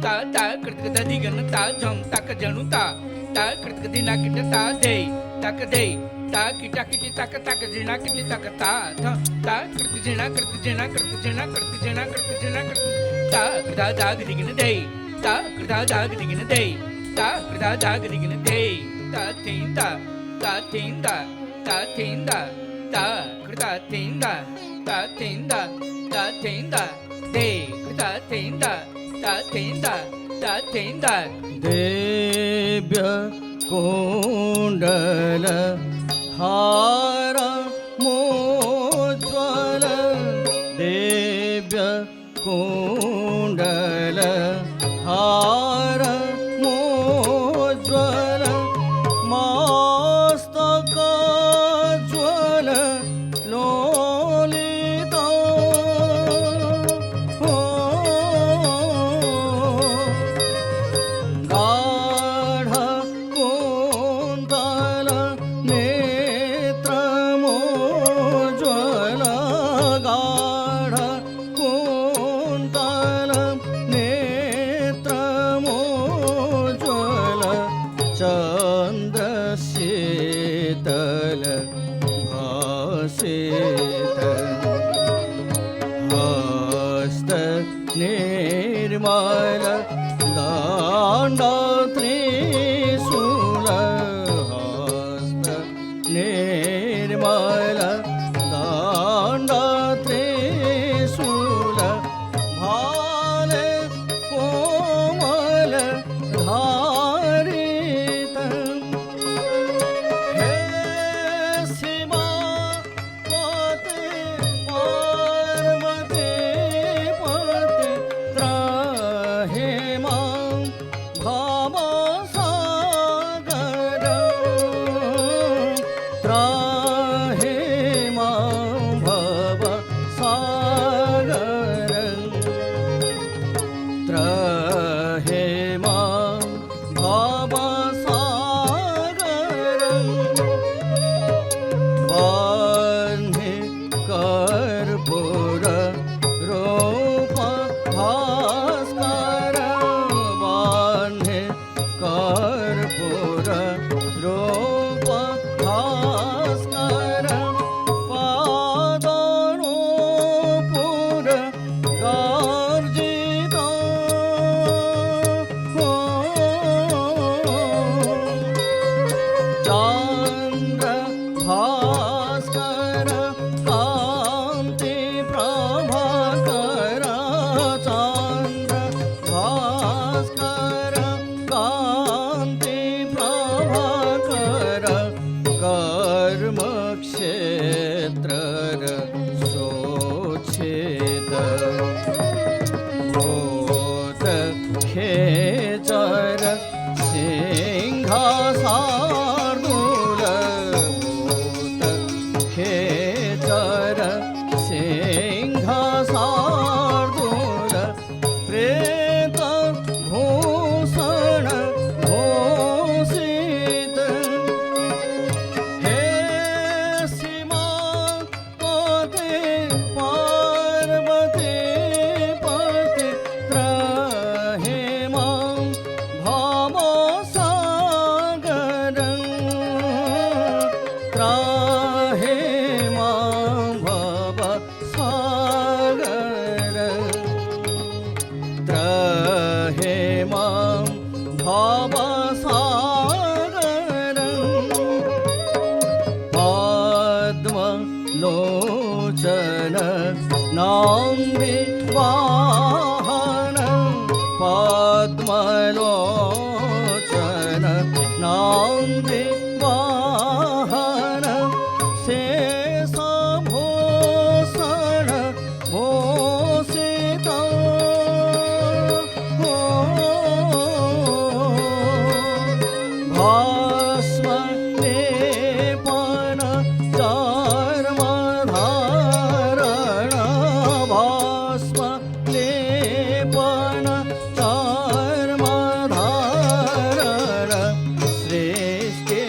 ता ता कृतक दधिगन ता झम तक जनु ता ता कृतक दिना किट ता दे तक दे ता किटा किटी तक तक जिना किटी तक ता ता कृतक जिना कृतक जिना कृतक जिना कृतक जिना कृतक जिना कृतक ता कृता दाग दिगन दे ता कृता दाग दिगन दे ता कृता दाग दिगन दे ता तींदा ता तींदा ता तींदा ता कृता तींदा ता तींदा ता तींदा दे कृता तींदा ता तींदा ता तींदा देव्य कुंडल हार मोज्वल देव्य कुंडल हार मोज्वल मस्तक ज्वल लोलिता गाढ कुंतल नेत्रमोज्वल गाढ कुंतल नेत्रमोज्वल चन्द्रशीतल भासित हस्त निर्मल दाण्ड त्रिशूल हस्त निर्मल दाण्ड त्रिशूल भाले कोमल धारित हे सीमापते पार्वती पते त्राहि मां भवसागर त्राहि मां भवसागर त्राहि मां भवसागर बन्धि कर्पूर रूप भास्कर बन्धि कर्पूर रूप भास्कर पादनूपुर गर्जित चन्द्र भास्कर कान्ति प्रभाकर चन्द्र भास्कर कान्ति प्रभाकर कर्म क्षेत्र शोचित भूत खेचर सिंहासार्दूल भूत खेचर सिंहासार्दूल प्रेत भूषण भूषित हे सीमापते पार्वती पते त्राहि मां भवसागर त्राहि मां भवसागर त्राहि मां भवसागर पद्मलोचन नाम्बि वाहन पद्मलोचन नाम्बि वाहन शेषभूषण भूषित भस्म लेपन चर्मधारण भस्म लेपन चर्मधारण सृष्टि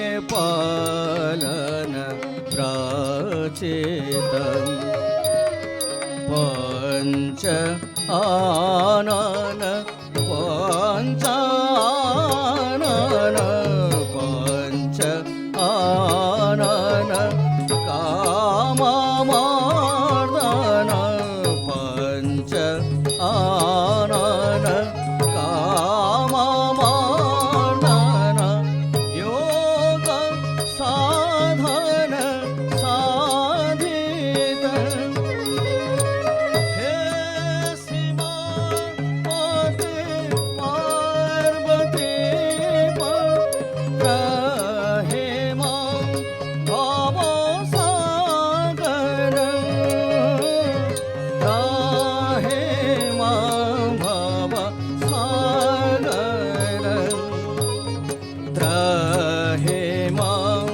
पञ्चानन पञ्च आनन काममार्दन पञ्च आनन काममार्दन योग साधन साधित हे शिवापते पार्वती पुत्र हे मां भवसागर त्राहे मां भवसागर त्राहे मां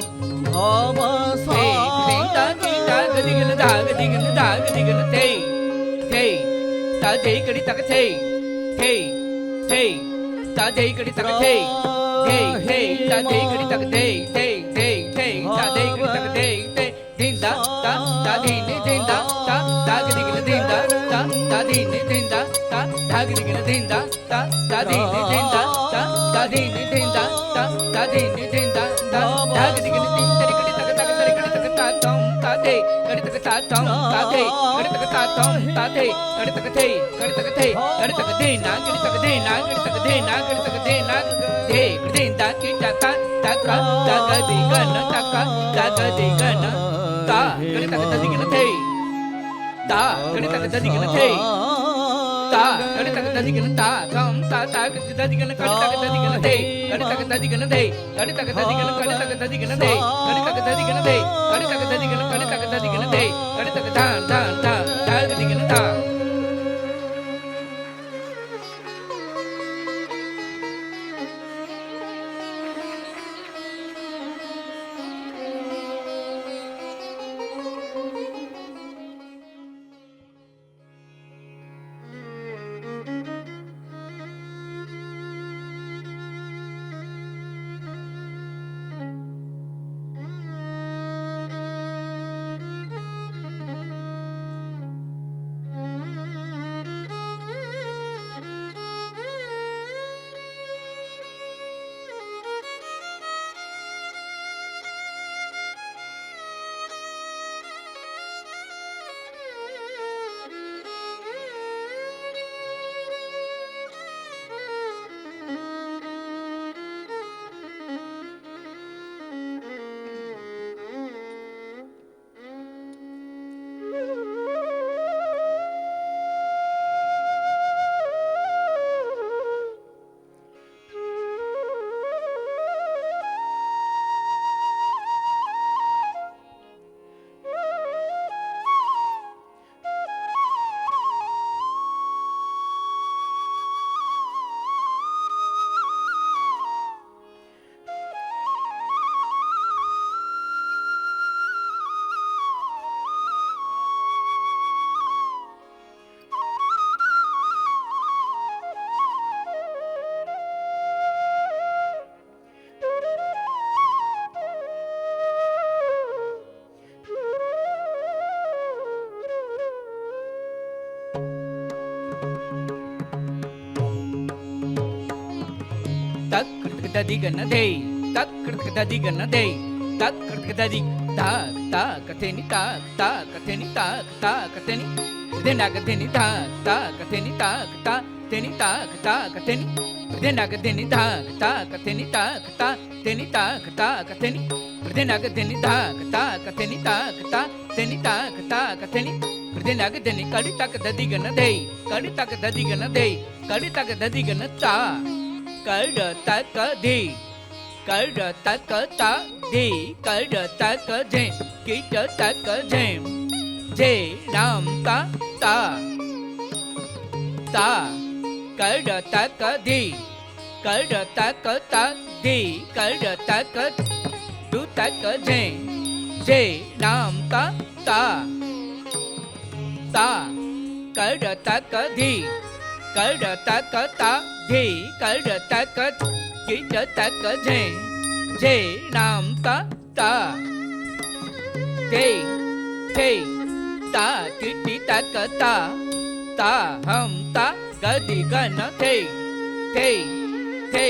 थे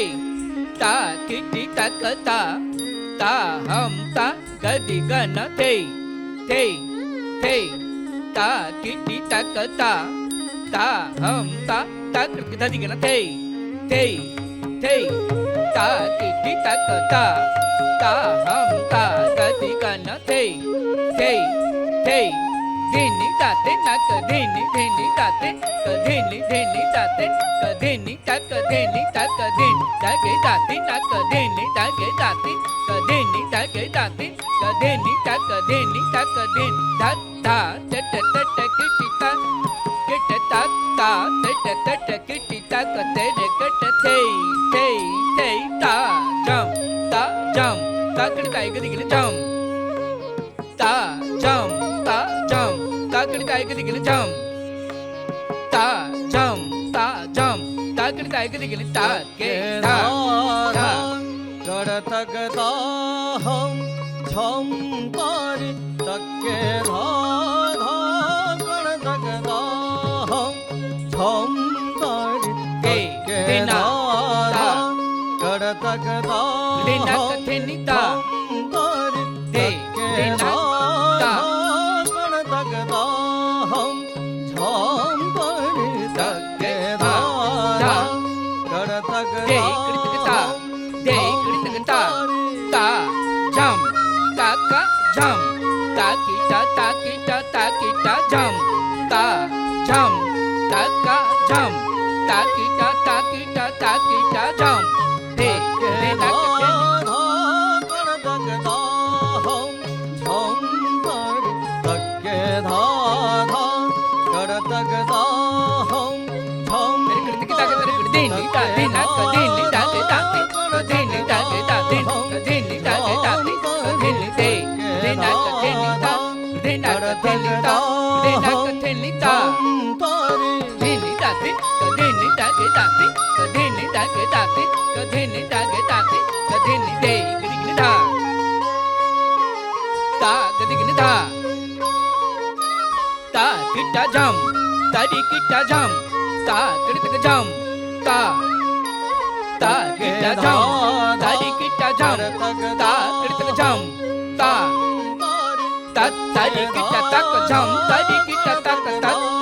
ता किटी तक ता हम ता गदि गन थे थे ता किटी तक ता हम ता कृत गदि गन थे ता किटी तक ता हम ता गदि गन थे धिनी ताते नक धिनी ताते धिनी ताते धिनी तक धिनी ताके ताते नक धिनी ताके ताते धिनी ताके ताते धिनी तक धिनी धा धा टट टट किटी ता किट ता ता टट टट किटी तक तेरे कट थे ता जम ताकड़ ताई गदि गन जम ता जम ताकड़ ताई गदि गन जम ता जम ताकड़ ताई गदि गन ता के धा धा गड़ तक दा हम झम तारी तक के धा धा गड़ तक दा हम झम तारी के धा धा गड़ तक दा लेना कथे निता तारी दे के लेना धा गड़ तक दा हम झम तारी तक के धा धा गड़ तक दे दा कृतकता दे कृतकता ता जम ताका जम ताकीटा जम ता जम ताका जम ताकीटा जम दे लेना कथे किटा जम तारी किटा जम ता कृतक जम ता किटा जम तारी किटा जम ता कृतक जम ता तारी किटा तक जम तारी किटा तक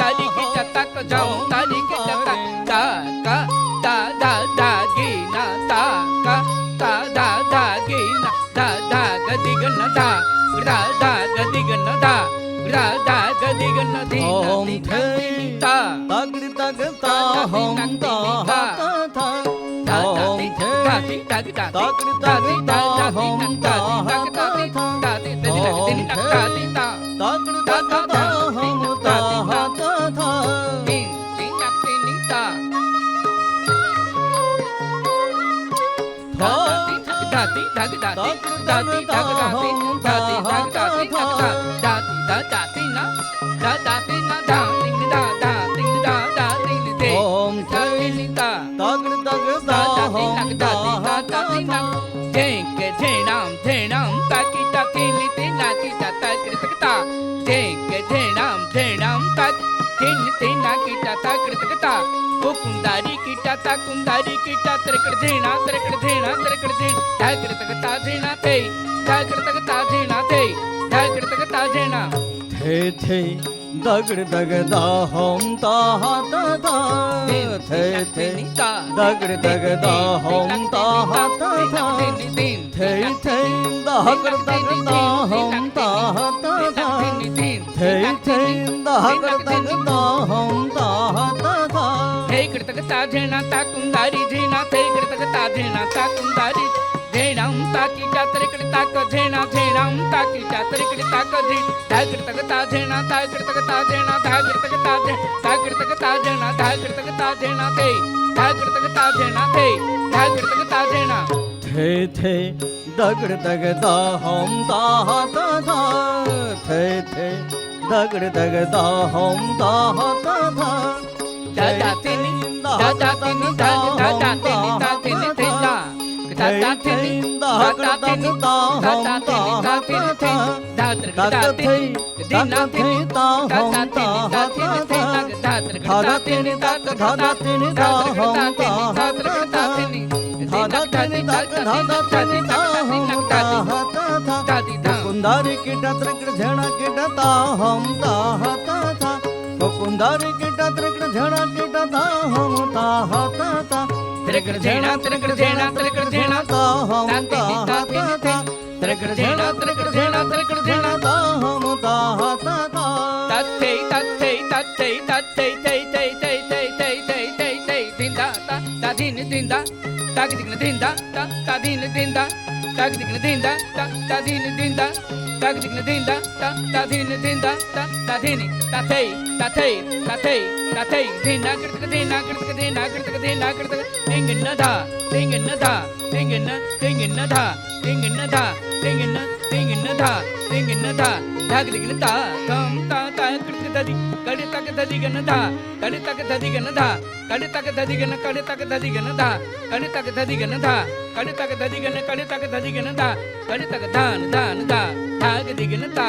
तारी किटा तक जम तारी किटा तक ता का ता दा गिना ता का ता दा गिना दा गदि गन दा गदि गन दा गदि गन दी ओम थे ता तगड़ तगता हम ता था ओम थे तगड़ तगता हम ता था ओम थे तगड़ तगता हम ता था ओम थे तगड़ तगता हम ता था कुंदारी कीटा तरकड़ झेना तगड़ता झेना थे तगड़ता झेना थे तगड़ता झेना थे दगड़ दगदा हम ता था थे दगड़ दगदा हम ता था थे दगड़ दगदा हम ता था थे दगड़ दगदा हम ता था हे कृतकता झेना ता कुंदारी झेना थे कृतकता झेना ता कुंदारी झेनाम ताकीटा तरकड़ता क झेना झेनाम ताकीटा तरकड़ता क झे ताकृतकता झेना ताकृतकता झेना ताकृतकता झे ताकृतकता झेना ताकृतकता झेना थे ताकृतकता झेना थे ताकृतकता झेना थे दगड़ दगदा हम ता था थे दगड़ दगदा हम ता था दादा तेनी दादा तेनी दादा तेनी दादा तेनी तेना दादा तेनी दादा तेनी दादा तेनी दादा तेनी दिना तेनी दादा तेनी दादा तेनी दादा तेनी दादा तेनी दादा तेनी दादा तेनी धादा तनी ता हम ता ता ता दादी धा कुंदारी किटा त्रिकड़ झेड़ा किटा ता हम ता ता ता कुंदारी किटा त्रिकड़ झेड़ा किटा ता हम ता ता ता तिरकड़ झेड़ा तिरकड़ झेड़ा तिरकड़ झेड़ा ता हम ता ता ता तिरकड़ झेड़ा तिरकड़ झेड़ा तिरकड़ झेड़ा ता हम ता ता ता तत्ते तत्ते तत्ते तत्ते तै तै तै तै तै तै तै तै दिंदा ता ता दिन दिंदा ताक दिगन दिंदा ता ता दिन दिंदा ताक दिगन दिंदा ता ता दिन दिंदा ताक दिगन दिंदा ता ता दिन दिंदा ता ता दिन तत्ते तत्ते तत्ते तत्ते दिना करतक दिना करतक दिना करतक दिना करतक दिंगन धा दिंगन धा दिंगन दिंगन धा दिंगन धा दिंगन दिंगन धा दिंगन धा धाग दिगन ता तम ता ता करतक ददी कड़े तक ददी गन धा कड़े तक ददी गन धा कड़े तक ददी गन कड़े तक ददी गन धा कड़े तक ददी गन धा कड़े तक ददी गन कड़े तक ददी गन धा कड़े तक धान धान धा धाग दिगन ता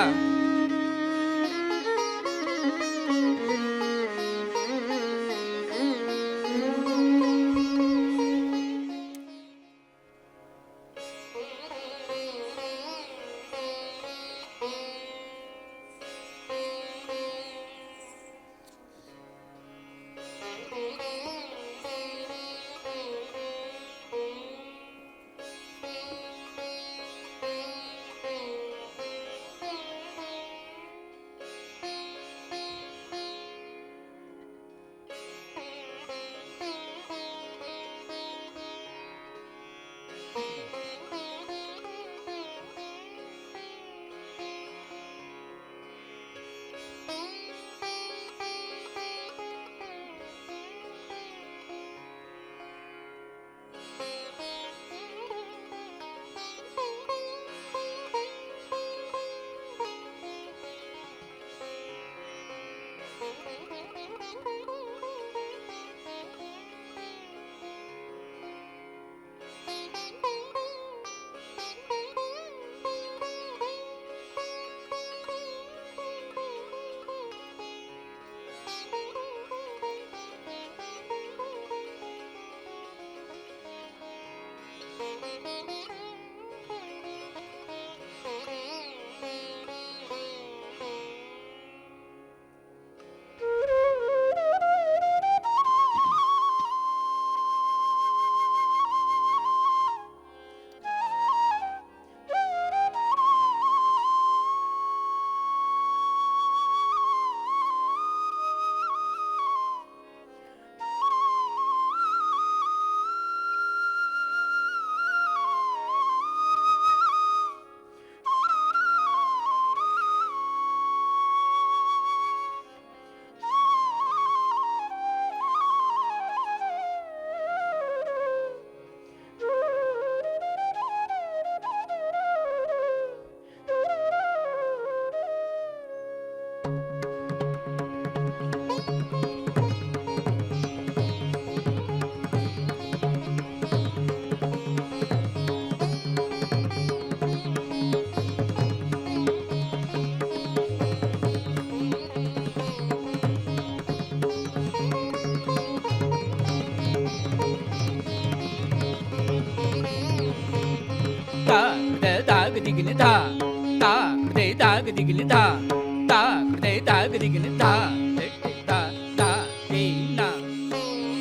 दाग दिगन धा ता कृते दाग दिगन धा ता कृते दाग दिगन धा देटे धा धा देना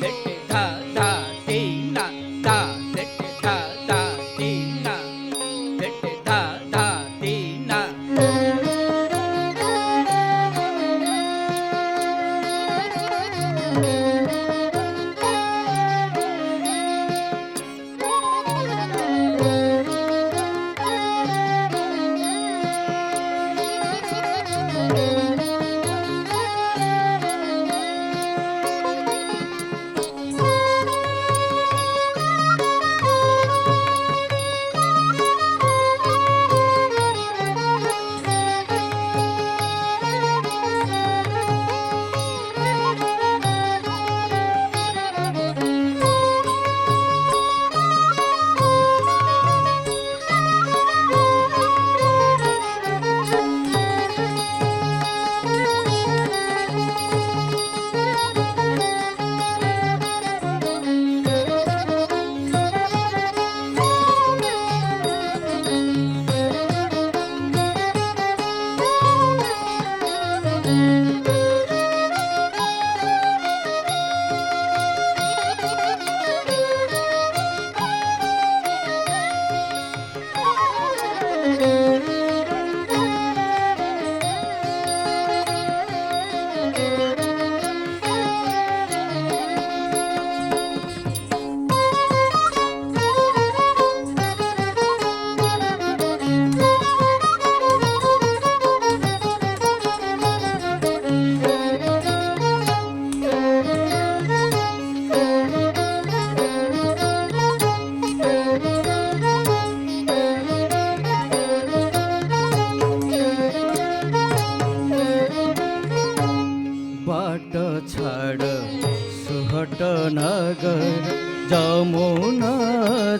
देटे धा धा देना धा देटे धा धा देना देटे धा धा देना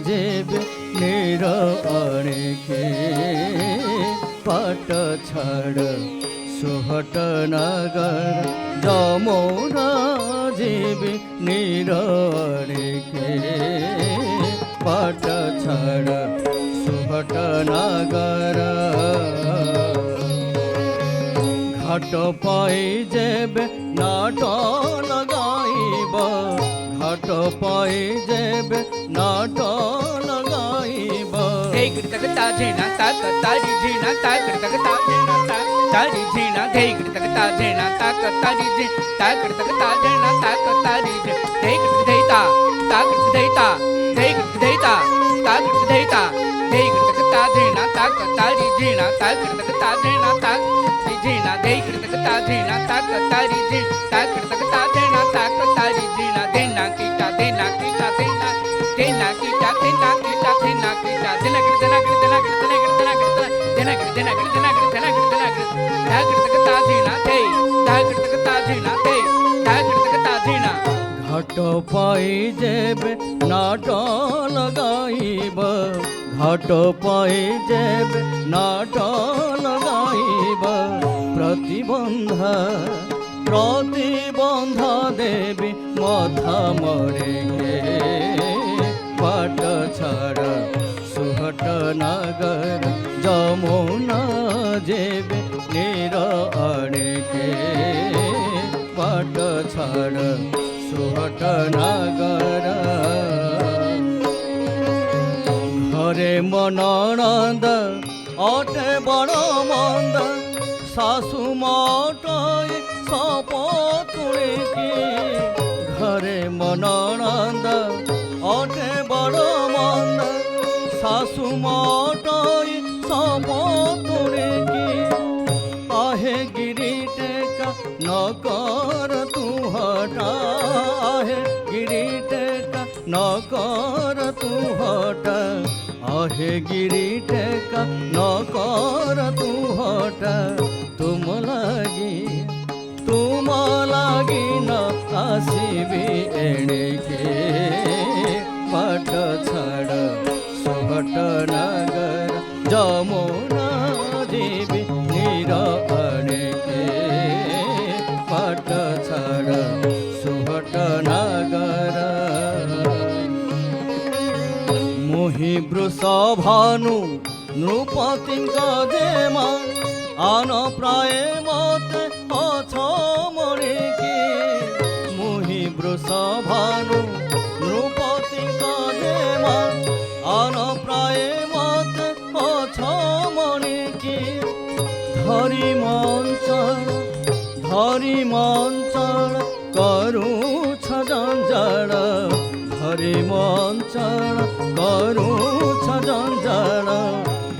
जेबे नीर अणिके पाट छाड़ सुहट नगर जमुना जेबे नीर अणिके पाट छाड़ सुहट नगर घाट पाई जेबे नाट लगाइब घाट पाई जेबे नाट लगाइब धे कृतक ता झेना ताक तारी झेना ता कृतक ता झेना ता तारी झेना धे कृतक ता झेना ताक तारी झे ता कृतक ता झेना ताक तारी झे धे कृतक धैता ता कृतक धैता धे कृतक धैता ता कृतक धैता धे कृतक ता झेना ताक तारी झेना ता कृतक ता झेना ताक झेना धे कृतक ता झेना ताक तारी झे ता कृतक ता झेना ताक तारी झेना देना कीटा देना कीटा देना देना कीटा देना कीटा देना कीटा देना कीटा देना कीटा देना कीटा देना कीटा देना कीटा देना कीटा देना कीटा देना कीटा देना कीटा धा कृतक ता झेना थे धा कृतक ता झेना थे धा कृतक ता झेना घाट पाई जेबे नाट लगाइब घाट पाई जेबे नाट लगाइब प्रतिबंध प्रतिबंध देवी मथा मरे पाट छाड़ सुहट नगर जमुना जेबे नीर अणिके पाट छाड़ सुहट नगर घरे मननंद अटे बड़ मंद सासु मटई सपतुणिकी घरे मननंद अटे बड़ मंद सासु मटई सपतुणिकी आहे गिरिटेका नकर तू हटा आहे गिरिटेका नकर तू हटा आहे गिरिटेका नकर तू हटा तुम लागी न आसीबी एणिके पाट छाड़ सुहट नगर जमुना जीवी नीर अणिके पाट छाड़ सुहट नगर मोहि वृषभानु नृपति जेमा आन प्राय मते अछ मणिके मोहि वृषभानु नृपति जेमा आन प्राय मते अछ मणिके धरी मंचल करूछ जंजाल धरी मंचल करूछ जंजाल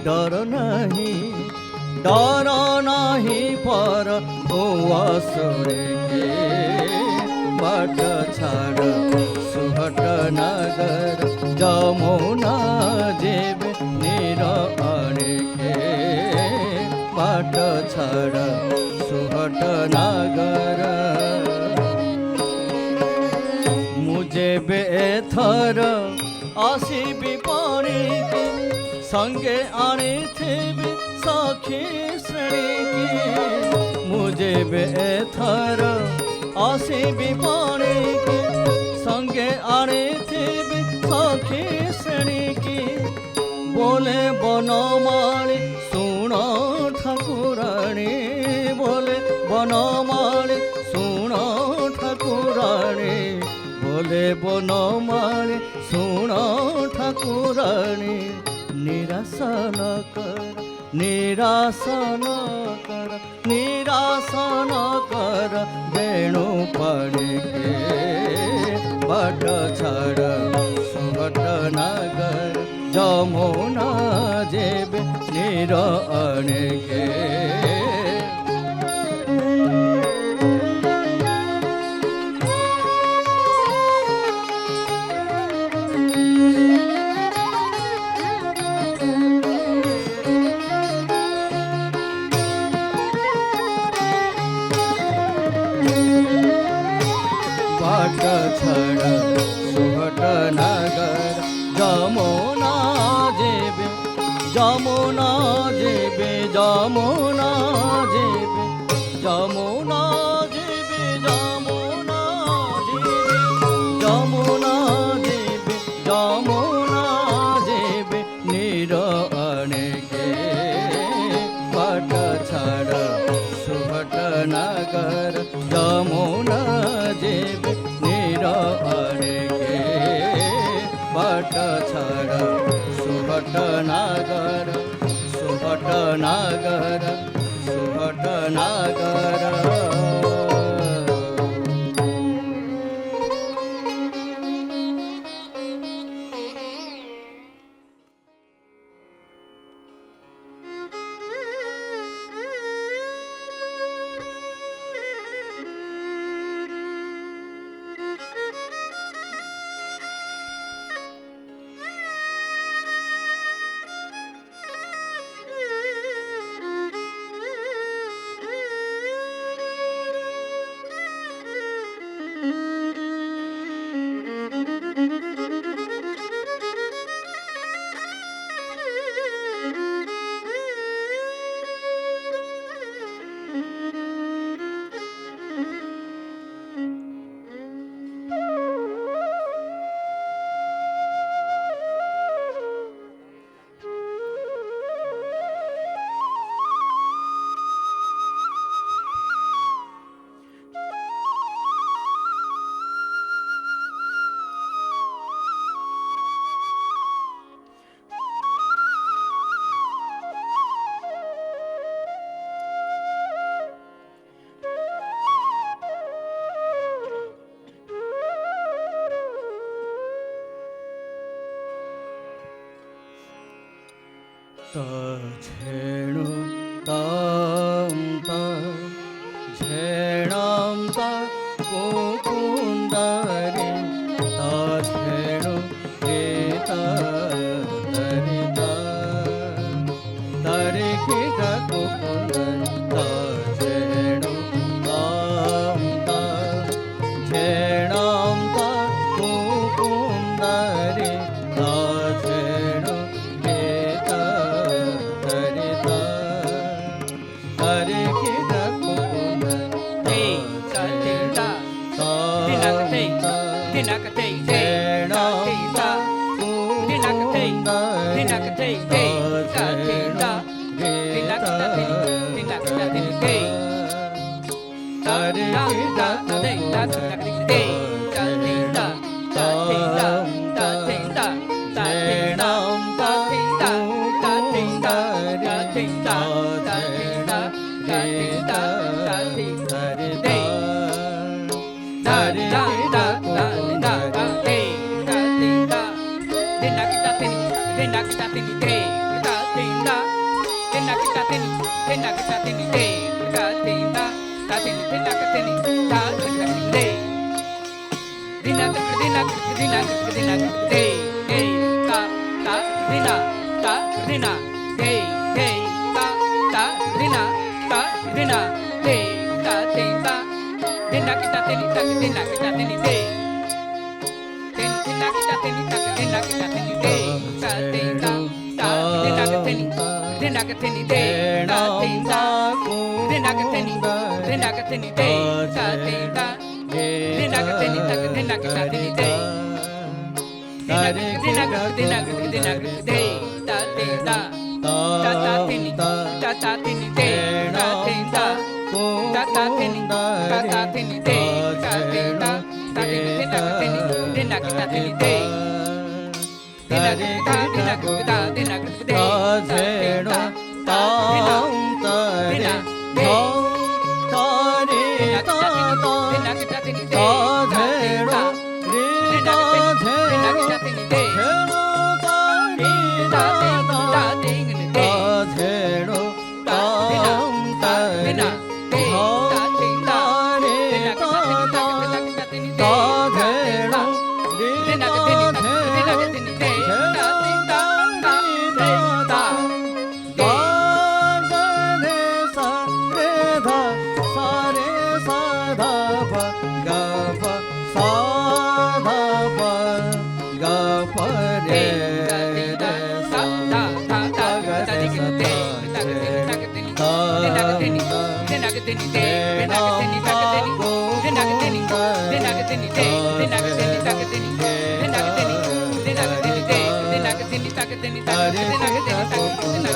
डर नहीं पर असुरे के बाट छाड़ सुहट नगर जमुना जेबे नीर अणिके बाट छाड़ सुहट नगर मुझे बेथर आसीबी पाणिके संगे आनी थी सखी श्रेणी मुझे बेथर आसीबी पाणिके संगे आनी थी सखी श्रेणी की बोले बनमाली सुन ठाकुराणी बोले बनमाली सुन ठाकुराणी बोले बनमाली सुन ठाकुराणी निरासन कर वेणु पाणिके बाट छाड़ सुहट नगर जमुना जेबे नीर अणिके बाट छाड़ सुहट नगर যমুনা যেবে যমুনা যেবে যমুনা যেবে যমুনা যেবে যমুনা যেবে যমুনা যেবে যমুনা যেবে নিরণকে পট ছাড়া সুভট নগর যমুনা যেবে নিরণকে পট ছাড়া সুভট নগর সুভট নগর সুভট নগর झेणु तां ता झेणां ता कुकुन्दरे ता झेणु रेता दरिता तरे किटा कुकुन्दर ता झेणु तां ता झेणां ता कुकुन्दरे ता झेणु तारे कीटा कुकुंदरे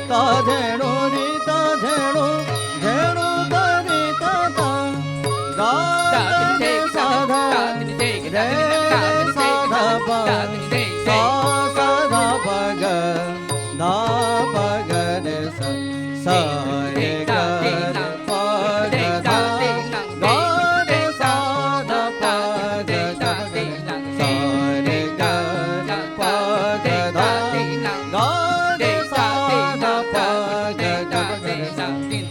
ता धेणु री ता धेणु धेणु रे गा रे पा गा धा गा रे सा धा पा गा धा सा रे गा पा गा धा गा रे सा धा पा गा धा सा रे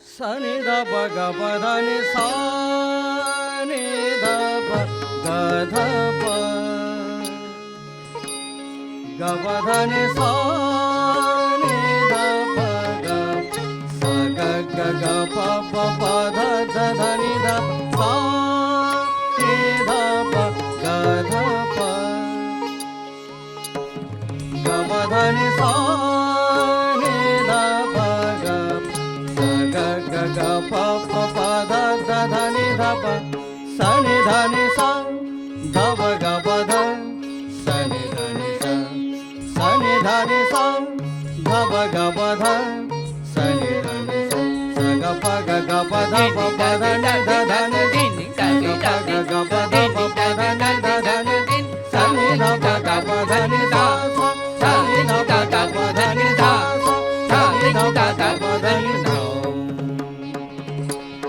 सनि ध प ग प ध नि सा नि ध प ग ध प ग प ध नि सा नि ध प ग स ग ग ग प प प ध ध ध नि ध सा नि ध प ग ध प ग प ध नि सा ग प प प ध ध ध नि ध प स नि ध नि सा ध प ग प ध स नि ध नि सा स नि ध नि सा ध प ग प ध स नि ध नि सा स ग प ग ग प ध प प ध नि ध ध नि ग प ग ग प ध प प ध नि ध ध नि स नि ध प ग प ध नि सा स नि ध प ग प ध नि सा स नि ध प ग प ध नि ध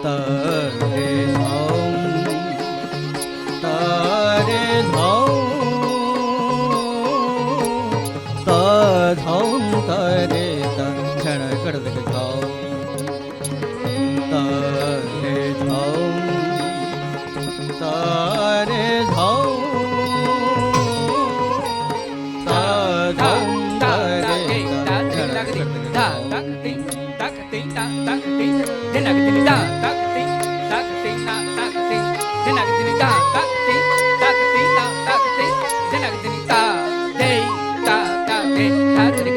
तरे धम तरे धम त धम तरे त क्षण कड़क धम तरे धम तरे धम त धम तरे त क्षण कड़क da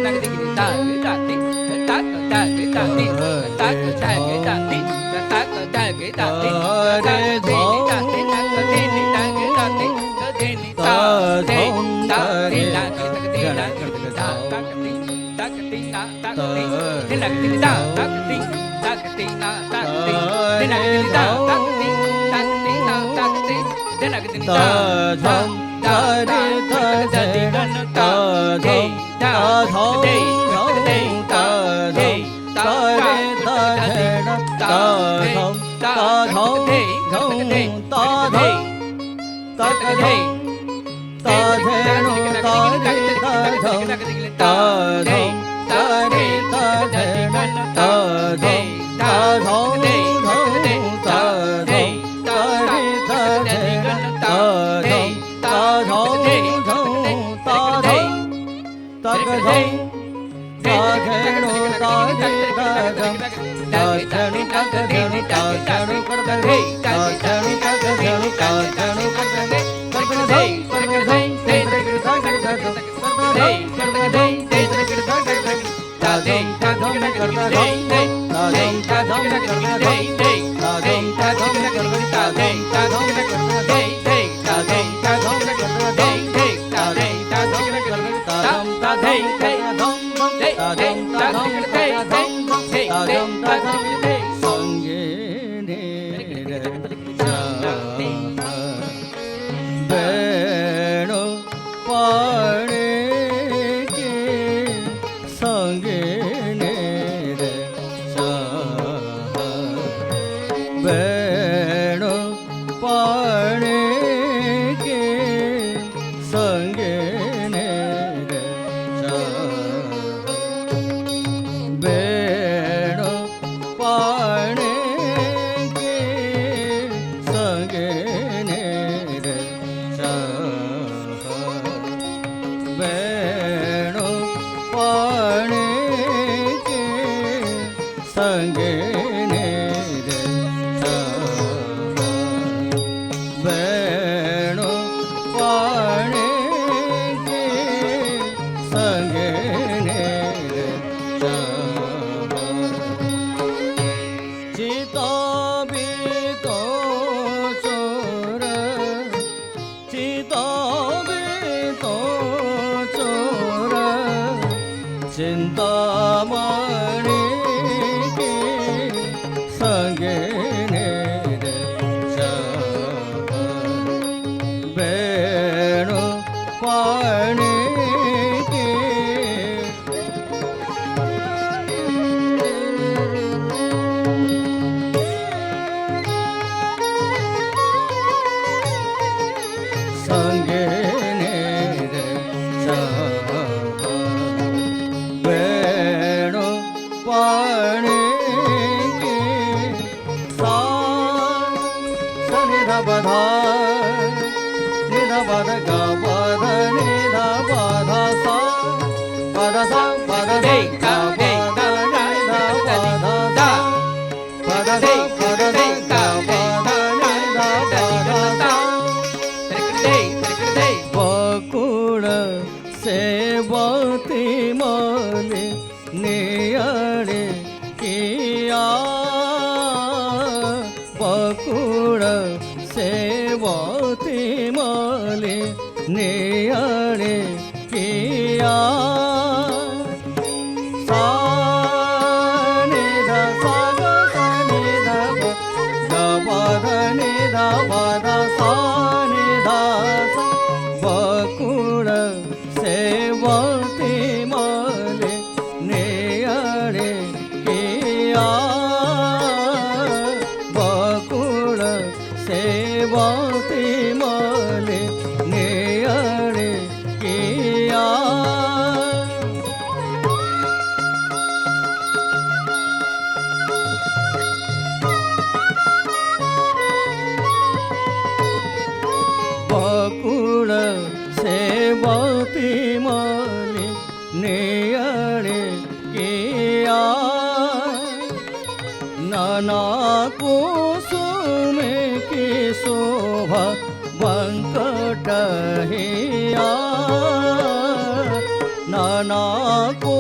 नाना को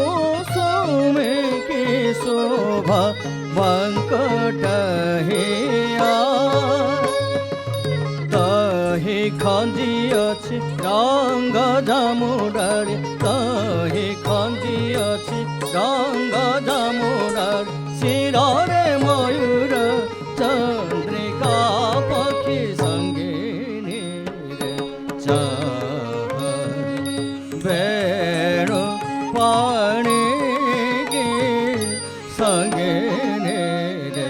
ତୁମେ କି ଶୋଭା ବଙ୍କଟହିଆ ତହି ଖଞ୍ଜି ଅଛି ରଙ୍ଗ ଜାମୁଡ଼ାରେ ତହି ଖଞ୍ଜି ଅଛି ରଙ୍ଗ ଜାମୁଡ଼ାରେ ଶିରରେ ମୟୂର ଚନ୍ଦ୍ରିକା ପକ୍ଷୀ ସଙ୍ଗିନୀ ରେ ବେଣୁ ପାଣି କି ସଙ୍ଗିନୀ ରେ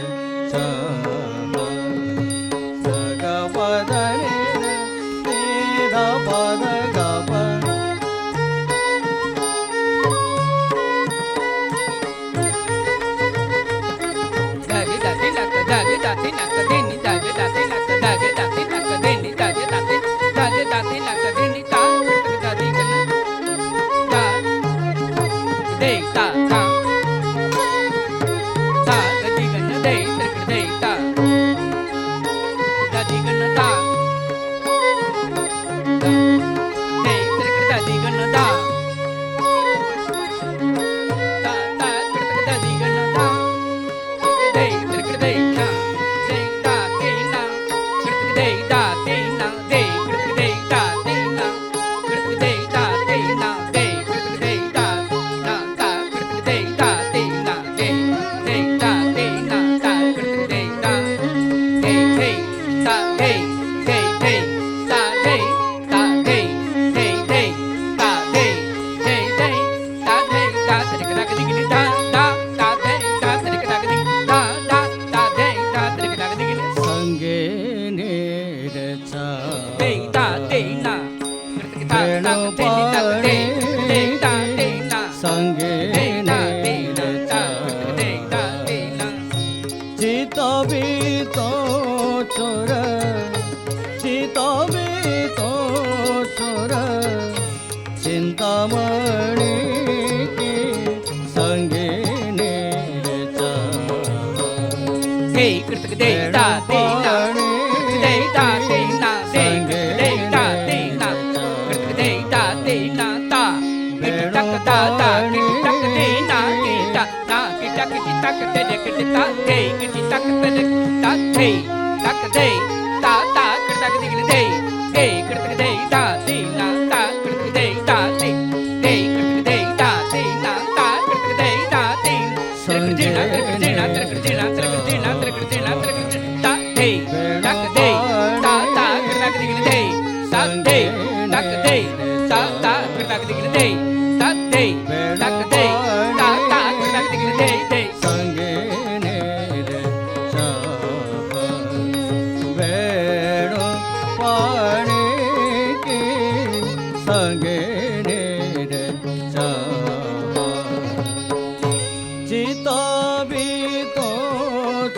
ସଗପଦନି ରେ ନିଧ ପଦ ଗପ दागे दाते नक दागे दाते नक देनी दागे दाते नक दागे दाते नक देनी दागे दाते नक देनी ता कृतक दादी गन ता दे ता ता ता दादी गन दे कृतक दे ता दादी गन ता दे कृतक दादी गन ता ता ता कृतक दादी गन ता दे कृतक दे ता दे ता ते ना कृतक दे ता ते ना दे कृतक दे ता ते ना कृतक दे ता ते ना दे कृतक दे ता ना ता कृतक दे ता ते ना दे ता ते ना ता कृतक दे ता दे ता दे ता दे ता दे ता दे ता दे ता तरिक लग दिगली ता ता ता दे ता तरिक लग दिगली ता ता ता दे ता तरिक लग दिगली संगीनी रे दे ता ते ना कृतक ता ता ते ता दे ता ते ना संगीनी ता ते ना ता कृतक दे ता ते ना चित बीतो चोर चित बीतो चोर चिंतामणि की संगीनी रे दे कृतक दे ता ते ना दे ता ते ना दे ता ते ना कृतक दे ता ते ना ता टक ता ता टक दे ना के ता ना के टक टक दे के ता दे के टक दे ता दे टक दे ता ता कृतक दिगले दे कृतक दे ता ते ना ता कृतक दे ता ते कृतक दे ता ते ना ता कृतक दे ता ते कृतक देना कृतक देना कृतक देना कृतक देना कृतक देना कृतक ता दे टक दे ता ता कृतक दिगले दे ता दे टक दे ता ता कृतक दिगले दे ता दे टक दे ता ता कृतक दिगले दे संगीनी रे वेणु पाणी की संगीनी रे चित बीतो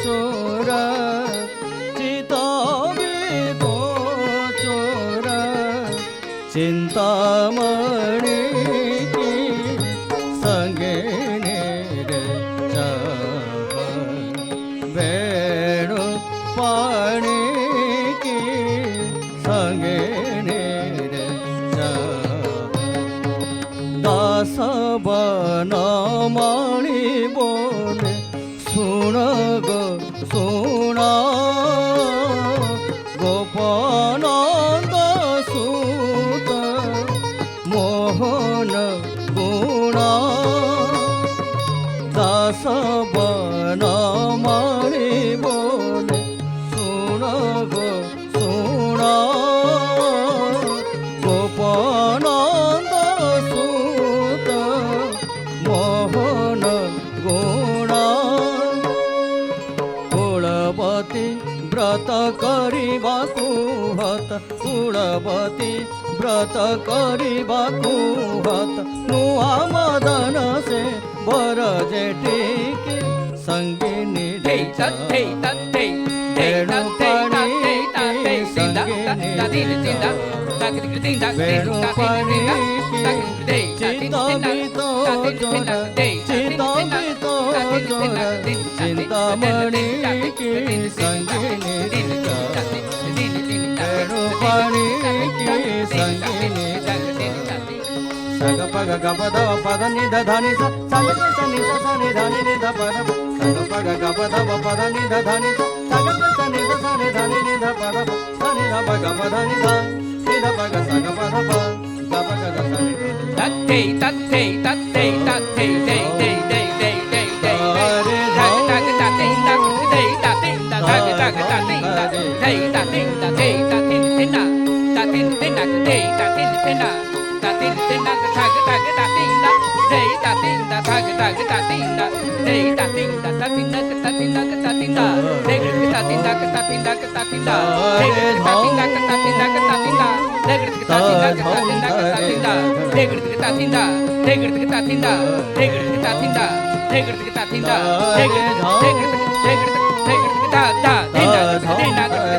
चोर चित बीतो चोर चिंतामणि की संगीनी रे वेणु पाणी की संगीनी रे दास बन माणी बोले सुन गो सुना गोपानंद सूत मोहन गुणा दास बन माणी बोले सुन गो सुना गोपानंद सूत मोहन गुणा कुलवती व्रत करबाकू हत कुलवती व्रत करबाकू हत नुआ मदन से बर जेठी की संगीनी रे वेणु पाणी की संगीनी वेणु पाणी की चित बीतो जोर चित बीतो जोर चिंतामणि की संगीनी रे वेणु पाणी की संगीनी सगप ಪಗ ಗಪ ದವ ಪದ ನಿಧ ಧನಿ ಸ ಸಗ ಸ ನಿ ಸ ಸ ನಿ ಧನಿ ನಿಧ ಪದ ಸಗ ಪಗ ಗಪ ದವ ಪದ ನಿಧ ಧನಿ ಸ ಸಗ ಸ ನಿ ಸ ಸ ನಿ ಧನಿ ನಿಧ ಪದ ಸ ನಿ ಧ ಪಗ ಪದ ನಿಧ ನಿಧ ಪಗ ಸಗ ಪದ ಪ ಗಪ ಗದ ಸ ನಿ ತತ್ತೇ ತತ್ತೇ ತತ್ತೇ ತತ್ತೇ ತೇ ತೇ ತೇ ತೇ ತೇ ತೇ ಧಗ ಧಗ ತತ್ತೇ ಧಗ ತೇ ತತ್ತೇ ಧಗ ಧಗ ತತ್ತೇ ತೇ ತತ್ತೇ ತತ್ತೇ ತತ್ತೇ ತಿನ್ನ ತತ್ತೇ ತಿನ್ನ ತೇ ತತ್ತೇ ತಿನ್ನ ತತ್ತೇ ತಿನ್ನ ಧಗ ಧಗ ತತ್ತೇ ತೇ ತತ್ತೇ ಧಗ ಧಗ ತತ್ತೇ ತೇ ತತ್ತೇ ತತ್ತೇ ತತ್ತೇ ತತ್ತೇ ತೇ ತತ್ತೇ ತತ್ತೇ ತತ್ತೇ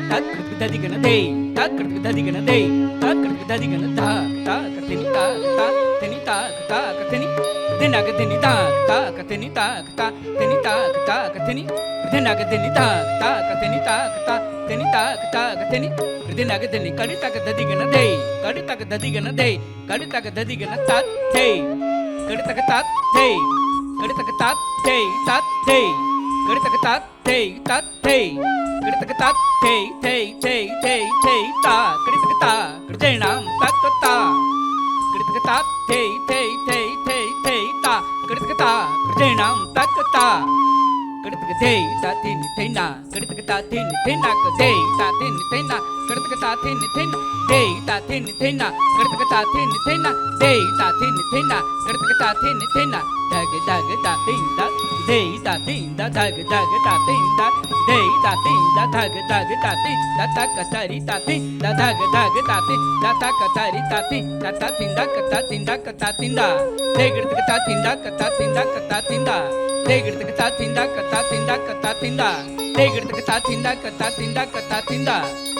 ತತ್ತೇ ದದಿಗನದೇ ತಾಕೃತ ದದಿಗನದೇ ತಾಕೃತ ದದಿಗನ ತಾ ತಾ ಕತಿನಿ ತಾ ತಾ ತಿನಿ ತಾ ತಾ ಕತಿನಿ ದಿನಗ ದಿನಿ ತಾ ತಾ ಕತಿನಿ ತಾ ತಾ ತಿನಿ ತಾ ತಾ ಕತಿನಿ ದಿನಗ ದಿನಿ ತಾ ತಾ ಕತಿನಿ ತಾ ತಾ ತಿನಿ ತಾ ತಾ ಕತಿನಿ ದಿನಗ ದಿನಿ ಕಡಿತಕ ದದಿಗನದೇ ಕಡಿತಕ ದದಿಗನದೇ ಕಡಿತಕ ದದಿಗನ ತಾ ಥೇ ಕಡಿತಕ ತಾ ಥೇ ಕಡಿತಕ ತಾ ಥೇ ತಾ ಥೇ ಕಡಿತಕ ತಾ ಥೇ ತಾ ಥೇ ಕಡಿತಕ ತಾ ಥೇ ಥೇ ಥೇ ಥೇ ಥೇ ತಾ ಕಡಿತಕ ತಾ ಕೃಜೇಣಾಂ ತಕ್ಕ ತಾ ಕಡಿತಕ ತಾ ಥೇ ಥೇ ಥೇ ಥೇ ಥೇ ತಾ ಕಡಿತಕ ತಾ ಕೃಜೇಣಾಂ ತಕ್ಕ ತಾ ಕಡಿತಕ ಥೇ ತಾ ಥಿನಿ ಥೈನಾ ಕಡಿತಕ ತಾ ಥಿನಿ ಥೈನಾ ಕದೇ ತಾ ಥಿನಿ ಥೈನಾ ಕಡಿತಕ ತಾ ಥಿನಿ ಥೈನಾ ದೇ ತಾ ಥಿನಿ ಥೈನಾ ಕಡಿತಕ ತಾ ಥಿನಿ ಥೈನಾ ದೇ ತಾ ಥಿನಿ ಥೈನಾ ಕಡಿತಕ ತಾ ಥಿನಿ ಥೈನಾ ಧಗ ಧಗ ತಾ ಥಿಂದ ದೇ ತಾ ಥಿಂದ ಧಗ ಧಗ ತಾ ಥಿಂದ ದೇ ತಾ ಥಿಂದ ಧಗ ಧಗ ತಾ ಥಿಂದ ತಕ ಸರಿ ತಾ ಥಿಂದ ಧಗ ಧಗ ತಾ ಥಿಂದ ತಕ ಸರಿ ತಾ ಥಿಂದ ತಾ ಥಿಂದ ಕತಾ ಥಿಂದ ಕತಾ ಥಿಂದ ದೇ ಗಡತಕ ತಾ ಥಿಂದ ಕತಾ ಥಿಂದ ಕತಾ ಥಿಂದ ದೇ ಗಡತಕ ತಾ ಥಿಂದ ಕತಾ ಥಿಂದ ಕತಾ ಥಿಂದ ದೇಗಿಡ್ತಕ ತಾ ತಿಂದ ಕತ್ತ ತಿಂದ ಕತ್ತ ತಿಂದ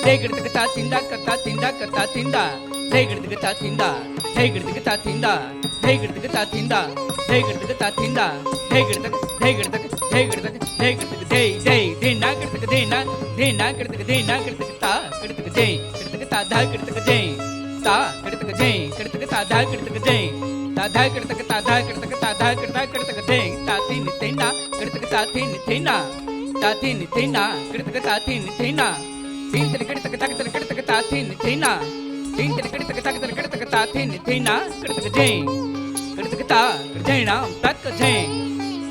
ದೇಗಿಡ್ತಕ ತಾ ತಿಂದ ಕತ್ತ ತಿಂದ ಕತ್ತ ತಿಂದ ದೇಗಿಡ್ತಕ ತಾ ತಿಂದ ದೇಗಿಡ್ತಕ ತಾ ತಿಂದ ದೇಗಿಡ್ತಕ ತಾ ತಿಂದ ದೇಗಿಡ್ತಕ ತಾ ತಿಂದ ದೇಗಿಡ್ತಕ ದೇಗಿಡ್ತಕ ದೇಗಿಡ್ತಕ ದೇಗಿಡ್ತಕ ದೇ ದಿನ ಗಿಡ್ತಕ ದಿನ ಗಿಡ್ತಕ ದಿನ ಗಿಡ್ತಕ ತಾ ಗಿಡ್ತಕ ಜೈ ಗಿಡ್ತಕ ತಾ ಧಾ ಗಿಡ್ತಕ ಜೈ ತಾ ಗಿಡ್ತಕ ಜೈ ಗಿಡ್ತಕ ತಾ ಧಾ ಗಿಡ್ತಕ ಜೈ ತಾ ಧಾ ಗಿಡ್ತಕ ತಾ ಧಾ ಗಿಡ್ತಕ ತಾ ಧಾ ಗಿಡ್ತಕ ಜೈ ತಾ ತಿನ್ ತಿನ್ನ ಗಿಡ್ತಕ ತಾ ತಿನ್ ತಿನ್ನ ತಾ ತಿನ್ ತಿನ್ನ ಗಿಡ್ತಕ ತಾ ತಿನ್ ತಿನ್ನ ತಿನ್ ತಿನ್ ಗಿಡ್ತಕ ತಗತನ ಗಿಡ್ತಕ ತಾ ತಿನ್ ತಿನ್ನ ತಿನ್ ತಿನ್ ಗಿಡ್ತಕ ತಗತನ ಗಿಡ್ತಕ ತಾ ತಿನ್ ತಿನ್ನ ಗಿಡ್ತಕ ಜೈ ಗಿಡ್ತಕ ತಾ ಜೈ ನಾಮ್ ತಕ್ಕ ಜೈ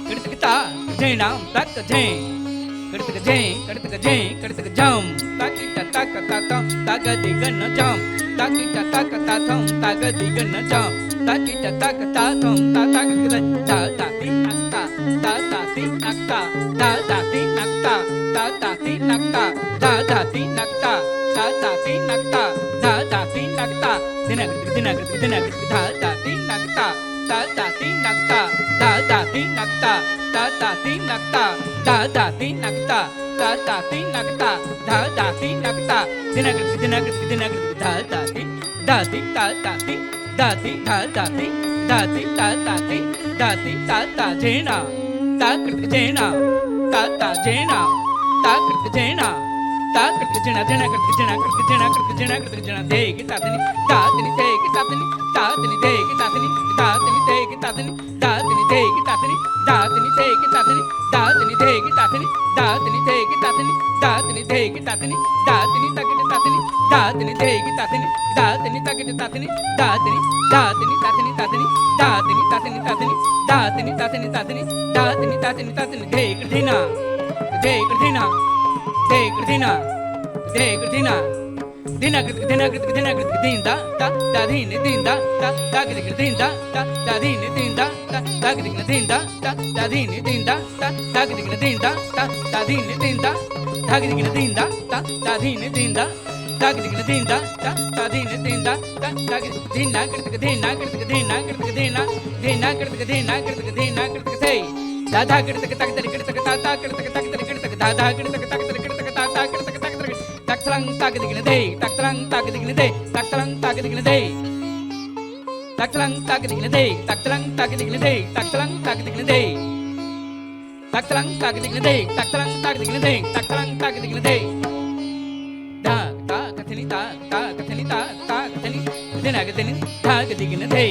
ಗಿಡ್ತಕ ತಾ ಜೈ ನಾಮ್ ತಕ್ಕ ಜೈ ಗಿಡ್ತಕ ಜೈ ಗಿಡ್ತಕ ಜಂ ತಾಕಿಟ ತಕ ತಾತಂ ತಾಗದಿ ಗನ್ನ ಜಂ ತಾಕಿಟ ತಕ ತಾತಂ ತಾಗದಿ ಗನ್ನ ಜಂ ತಾಕಿಟ ತಕ ತಾತಂ ತಾತಾಗದಿ ತಾ ತಾತಿ ನಕ್ತಾ ತಾ ತಾತಿ ನಕ್ತಾ ತಾ ತಾತಿ ನಕ್ತಾ ತಾ ತಾತಿ ನಕ್ತಾ ತಾ ತಾತಿ ನಕ್ತಾ ತಾ ತಾತಿ ನಕ್ತಾ ತಾ ತಾತಿ ನಕ್ತಾ ದಿನ ತಾ ತಾತಿ ನಕ್ತಾ ತಾ ತಾತಿ ನಕ್ತಾ ತಾ ತಾತಿ ನಕ್ತಾ ತಾ ತಾತಿ ನಕ್ತಾ ತಾ ತಾತಿ ನಕ್ತಾ ತಾ ತಾತಿ ನಕ್ತಾ ತಾ ತಾತಿ ನಕ್ತಾ ದಿನ ತಾ ತಾತಿ ದಾತಿ ತಾ ತಾತಿ ದಾತಿ ತಾ ತಾತಿ ದಾತಿ ತಾ ತಾತಿ ದಾತಿ ತಾ ತಾ ಜೇನ ತಾ ಕೃತಕ ಜೇನ ತಾ ತಾ ಜೇನ ತಾ ಕೃತಕ ಜೇನ ತಾ ಕೃತಕ ಜೇನ ಜೇನ ಕೃತಕ ಜೇನ ಕೃತಕ ಜೇನ ಕೃತಕ ಜೇನ ಕೃತಕ ಜೇನ ದೇಗಿ ತಾತನಿ ತಾತನಿ ದೇಗಿ ತಾತನಿ ತಾತನಿ ದೇಗಿ ತಾತನಿ ತಾತನಿ ದೇಗಿ ತಾತನಿ ತಾತನಿ ದೇಗಿ ತಾತನಿ ತಾತನಿ ದೇಗಿ ತಾತನಿ ತಾತನಿ ದೇಗಿ ತಾತನಿ ತಾತನಿ ದೇಗಿ ತಾತನಿ ತಾತನಿ ದೇಗಿ ತಾತನಿ ತಾತನಿ ತಗಟ ತಾತನಿ ತಾತನಿ ದೇಗಿ ತಾತನಿ ತಾತನಿ ತಗಟ ತಾತನಿ ತಾತನಿ ತಾತನಿ ತಾತನಿ ತಾತನಿ ತಾತನಿ ತಾತನಿ ತಾತನಿ ತಾತನಿ ತಾತನಿ ತಾತನಿ ತಾತನಿ ತಾತನಿ ತಾತನಿ ದೇಗೃಧಿನ ದೇಗೃಧಿನ ದೇಗೃಧಿನ ದೇಗೃಧಿನ ದಿನ ಕೃತಕ ದಿಂದ ತ ದಾಧೀನ ದಿಂದ ತ ದಾಗದಿನ ದಿಂದ ತ ದಾಧೀನ ದಿಂದ ತ ದಾಗದಿನ ದಿಂದ ತ ದಾಧೀನ ದಿಂದ ತ ದಾಗದಿನ ದಿಂದ ತ ದಾಧೀನ ದಿಂದ ದಾಗದಿನ ದಿಂದ ತ ದಾಧೀನ ದಿಂದ ದಾಗದಿನ ದಿಂದ ತ ದಾಧೀನ ದಿಂದ ತ ದಾಗದಿನ ದಿನ ಕೃತಕ ದಿನ ಕೃತಕ ದಿನ ಕೃತಕ ದಿನ ದಿನ ಕೃತಕ ದಿನ ಕೃತಕ ದಿನ ಕೃತಕ ತೈ ದಾದಾ ಕೃತಕ ತಗದರಿ ಕೃತಕ ತಾತಾ ಕೃತಕ ತಗದರಿ ಕೃತಕ ದಾದಾ ಕೃತಕ ತಗದರಿ ಕೃತಕ ತಾತಾ ಕೃತಕ ತಗದರಿ ತಕ್ತರಂಗ್ ತಾಗದಿಗಿನ ದೇ ತಕ್ತರಂಗ್ ತಾಗದಿಗಿನ ದೇ ತಕ್ತರಂಗ್ ತಾಗದಿಗಿನ ದೇ ತಕ್ತರಂಗ್ ತಾಗದಿಗಿನ ದೇ ತಕ್ತರಂಗ್ ತಾಗದಿಗಿನ ದೇ ತಕ್ತರಂಗ್ ತಾಗದಿಗಿನ ದೇ ತಕ್ತರಂಗ್ ತಾಗದಿಗಿನ ದೇ ತಕ್ತರಂಗ್ ತಾಗದಿಗಿನ ದೇ ತಕ್ತರಂಗ್ ತಾಗದಿಗಿನ ದೇ ತಾ ತಾ ಕಥನಿ ತಾ ತಾ ಕಥನಿ ತಾ ತಾ ಕಥನಿ ದಿನಗದಿನ ತಾಗದಿಗಿನ ದೇ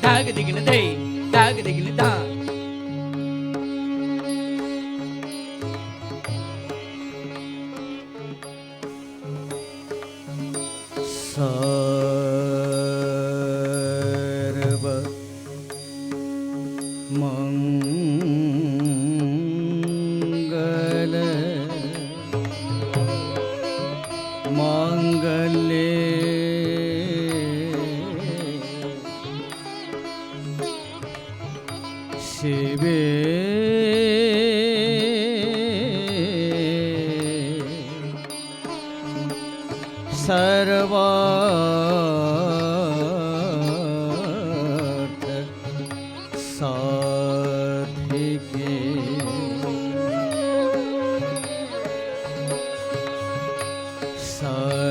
ತಾಗದಿಗಿನ ದೇ ತಾಗದಿಗಿನ ತಾ ಸರ್ವ ಮಂಗಲ ಮಾಂಗಲ್ಯೆ ಶಿವೆ सर्वार्थ साधिके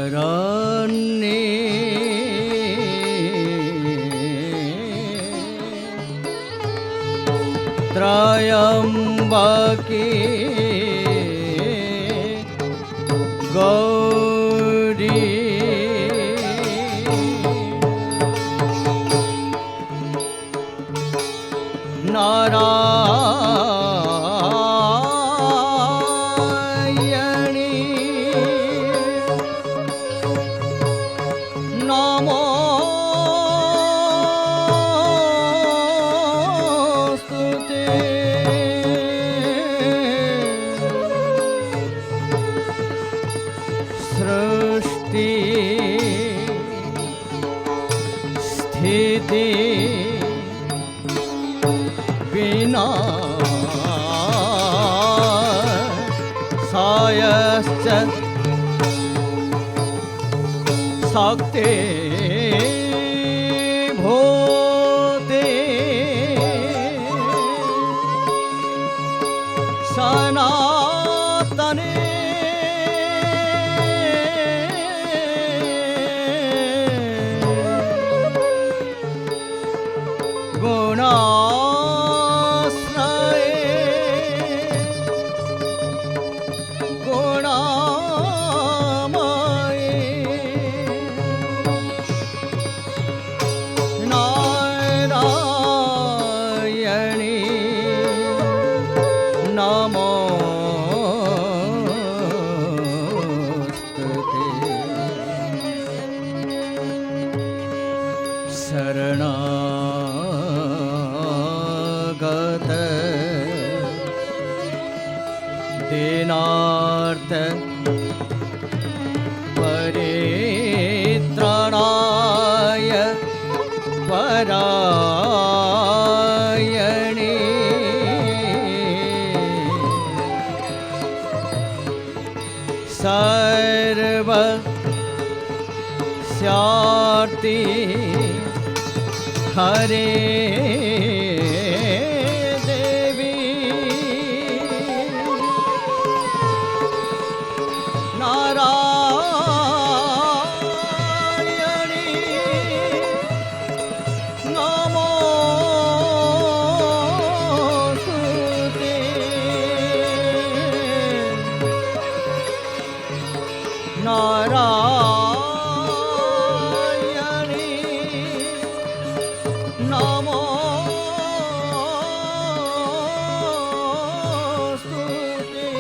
शरण्ये त्र्यम्बके गौरी नारायणी नमोस्तुते सृष्टि स्थिति सायश्च शक्ति भूते सनातने गुणाश्रये गुणामये नारायणी नमोस्तुते शरणागत दीनार्थ परित्राणाय परायणे सर्व स्यार्ति हरे देवी नारायणी नमोस्तुते नारायणी नमोस्तुते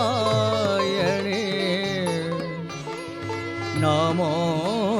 नारायणी नमोस्तुते